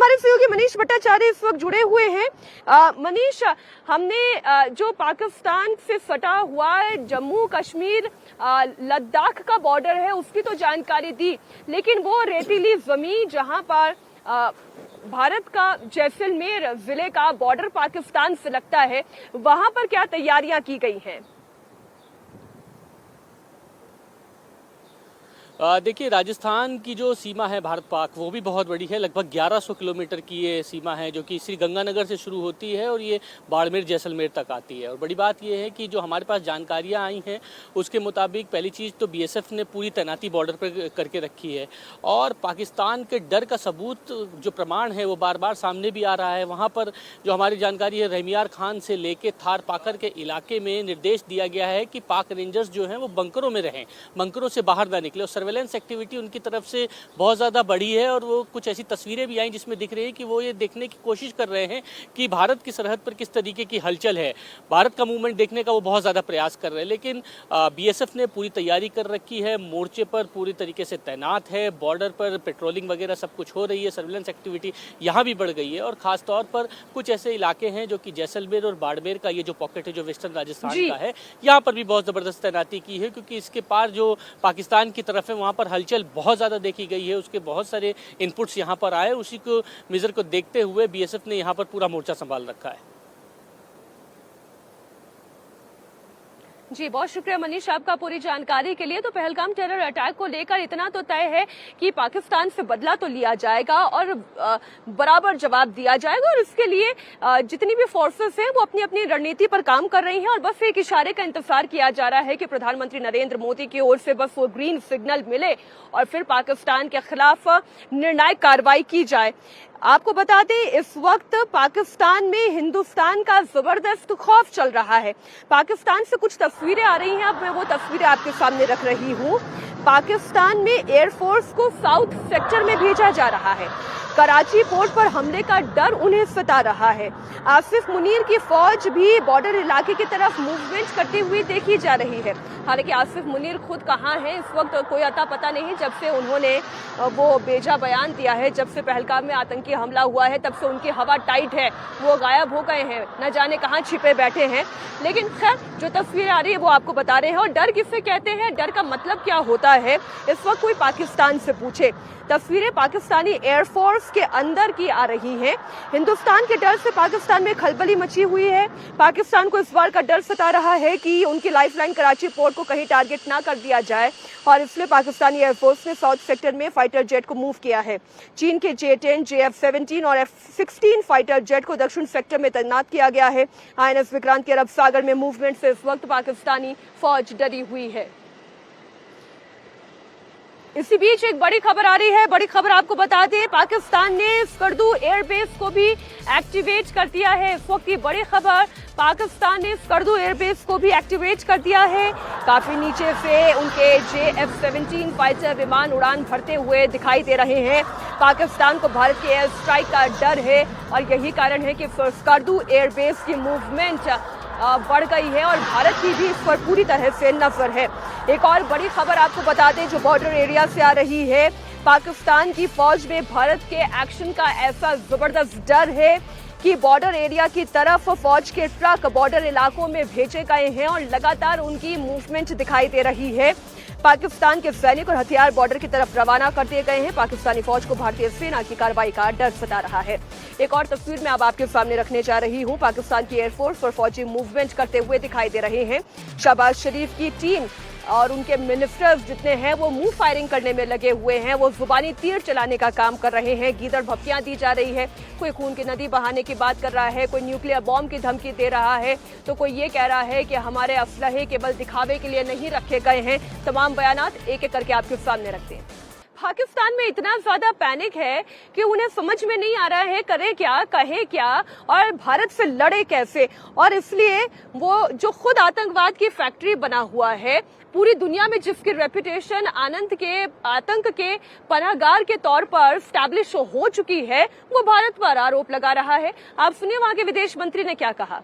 हमारे सहयोगी मनीष भट्टाचार्य इस वक्त जुड़े हुए हैं। मनीष, हमने जो पाकिस्तान से सटा हुआ है जम्मू कश्मीर लद्दाख का बॉर्डर है उसकी तो जानकारी दी, लेकिन वो रेतीली जमीन जहां पर भारत का जैसलमेर जिले का बॉर्डर पाकिस्तान से लगता है, वहां पर क्या तैयारियां की गई हैं? देखिए, राजस्थान की जो सीमा है भारत पाक वो भी बहुत बड़ी है। लगभग 1100 किलोमीटर की ये सीमा है जो कि श्री गंगानगर से शुरू होती है और ये बाड़मेर जैसलमेर तक आती है। और बड़ी बात ये है कि जो हमारे पास जानकारियां आई हैं उसके मुताबिक पहली चीज़ तो बीएसएफ ने पूरी तैनाती बॉर्डर पर करके रखी है और पाकिस्तान के डर का सबूत जो प्रमाण है वो बार बार सामने भी आ रहा है। वहाँ पर जो हमारी जानकारी है, रहमियार खान से लेके थार पाकर के इलाके में निर्देश दिया गया है कि पाक रेंजर्स जो हैं वो बंकरों में रहें, बंकरों से बाहर ना निकले। सर्वेलेंस एक्टिविटी उनकी तरफ से बहुत ज़्यादा बढ़ी है और वो कुछ ऐसी तस्वीरें भी आई जिसमें दिख रही है कि वो ये देखने की कोशिश कर रहे हैं कि भारत की सरहद पर किस तरीके की हलचल है, भारत का मूवमेंट देखने का वो बहुत ज़्यादा प्रयास कर रहे हैं। लेकिन बीएसएफ ने पूरी तैयारी कर रखी है, मोर्चे पर पूरी तरीके से तैनात है, बॉर्डर पर पेट्रोलिंग वगैरह सब कुछ हो रही है, सर्वेलेंस एक्टिविटी यहाँ भी बढ़ गई है। और ख़ासतौर पर कुछ ऐसे इलाके हैं जो कि जैसलमेर और बाड़मेर का ये जो पॉकेट है जो वेस्टर्न राजस्थान का है, यहाँ पर भी बहुत ज़बरदस्त तैनाती की है क्योंकि इसके पार जो पाकिस्तान की तरफ है वहाँ पर हलचल बहुत ज़्यादा देखी गई है। उसके बहुत सारे इनपुट्स यहाँ पर आए, उसी को मेजर को देखते हुए बीएसएफ ने यहाँ पर पूरा मोर्चा संभाल रखा है। जी, बहुत शुक्रिया मनीष आपका पूरी जानकारी के लिए। तो पहलगाम टेरर अटैक को लेकर इतना तो तय है कि पाकिस्तान से बदला तो लिया जाएगा और बराबर जवाब दिया जाएगा और इसके लिए जितनी भी फोर्सेस हैं वो अपनी अपनी रणनीति पर काम कर रही हैं और बस एक इशारे का इंतजार किया जा रहा है कि प्रधानमंत्री नरेंद्र मोदी की ओर से बस वो ग्रीन सिग्नल मिले और फिर पाकिस्तान के खिलाफ निर्णायक कार्रवाई की जाए। आपको बता दें, इस वक्त पाकिस्तान में हिंदुस्तान का जबरदस्त खौफ चल रहा है। पाकिस्तान से कुछ तस्वीरें आ रही हैं, अब मैं वो तस्वीरें आपके सामने रख रही हूँ। पाकिस्तान में एयरफोर्स को साउथ सेक्टर में भेजा जा रहा है। कराची पोर्ट पर हमले का डर उन्हें सता रहा है। आसिफ मुनीर की फौज भी बॉर्डर इलाके की तरफ मूवमेंट करती हुई देखी जा रही है। हालांकि आसिफ मुनीर खुद कहाँ हैं इस वक्त कोई अता पता नहीं। जब से उन्होंने वो बेजा बयान दिया है, जब से पहलगाम में आतंकी हमला हुआ है, तब से उनकी हवा टाइट है, वो गायब हो गए हैं, न जाने कहाँ छिपे बैठे हैं। लेकिन खैर, जो तस्वीरें आ रही है वो आपको बता रहे हैं। और डर किससे कहते हैं, डर का मतलब क्या होता है, इस वक्त कोई पाकिस्तान से पूछे। तस्वीरें पाकिस्तानी एयरफोर्स के अंदर की आ रही हैं। हिंदुस्तान के डर से पाकिस्तान में खलबली मची हुई है। पाकिस्तान को इस बार का डर सता रहा है कि उनकी लाइफलाइन कराची पोर्ट को कहीं टारगेट ना कर दिया जाए और इसलिए पाकिस्तानी एयरफोर्स ने साउथ सेक्टर में फाइटर जेट को मूव किया है। चीन के J-10, JF-17 और F-16 फाइटर जेट को दक्षिण सेक्टर में तैनात किया गया है। INS विक्रांत के अरब सागर में मूवमेंट से इस वक्त पाकिस्तानी फौज डरी हुई है। इसी बीच एक बड़ी खबर आ रही है। बड़ी खबर आपको बता दें, पाकिस्तान ने स्कर्दू एयरबेस को भी एक्टिवेट कर दिया है। इस वक्त की बड़ी खबर, पाकिस्तान ने स्कर्दू एयरबेस को भी एक्टिवेट कर दिया है। काफी नीचे से उनके JF-17 फाइटर विमान उड़ान भरते हुए दिखाई दे रहे हैं। पाकिस्तान को भारत के एयर स्ट्राइक का डर है और यही कारण है कि स्कर्दू एयरबेस की मूवमेंट बढ़ गई है और भारत की भी इस पर पूरी तरह से नजर है। एक और बड़ी खबर आपको बता दें जो बॉर्डर एरिया से आ रही है, पाकिस्तान की फौज में भारत के एक्शन का ऐसा जबरदस्त डर है कि बॉर्डर एरिया की तरफ फौज के ट्रक बॉर्डर इलाकों में भेजे गए हैं और लगातार उनकी मूवमेंट दिखाई दे रही है। पाकिस्तान के सैनिक और हथियार बॉर्डर की तरफ रवाना कर दिए गए हैं। पाकिस्तानी फौज को भारतीय सेना की कार्रवाई का डर सता रहा है। एक और तस्वीर मैं अब आपके सामने रखने जा रही हूं। पाकिस्तान की एयरफोर्स और फौजी मूवमेंट करते हुए दिखाई दे रहे हैं। शहबाज शरीफ की टीम और उनके मिनिस्टर्स जितने हैं वो मुंह फायरिंग करने में लगे हुए हैं। वो जुबानी तीर चलाने का काम कर रहे हैं। गीदड़ भपकियां दी जा रही है। कोई खून की नदी बहाने की बात कर रहा है, कोई न्यूक्लियर बॉम्ब की धमकी दे रहा है, तो कोई ये कह रहा है कि हमारे असलहे केवल दिखावे के लिए नहीं रखे गए हैं। तमाम बयानात एक एक करके आपके सामने रखते हैं। पाकिस्तान में इतना ज्यादा पैनिक है कि उन्हें समझ में नहीं आ रहा है करे क्या, कहे क्या और भारत से लड़े कैसे। और इसलिए वो जो खुद आतंकवाद की फैक्ट्री बना हुआ है, पूरी दुनिया में जिसकी रेपुटेशन आतंक के पनाहगार के तौर पर स्टैब्लिश हो चुकी है, वो भारत पर आरोप लगा रहा है। आप सुनिए वहां के विदेश मंत्री ने क्या कहा।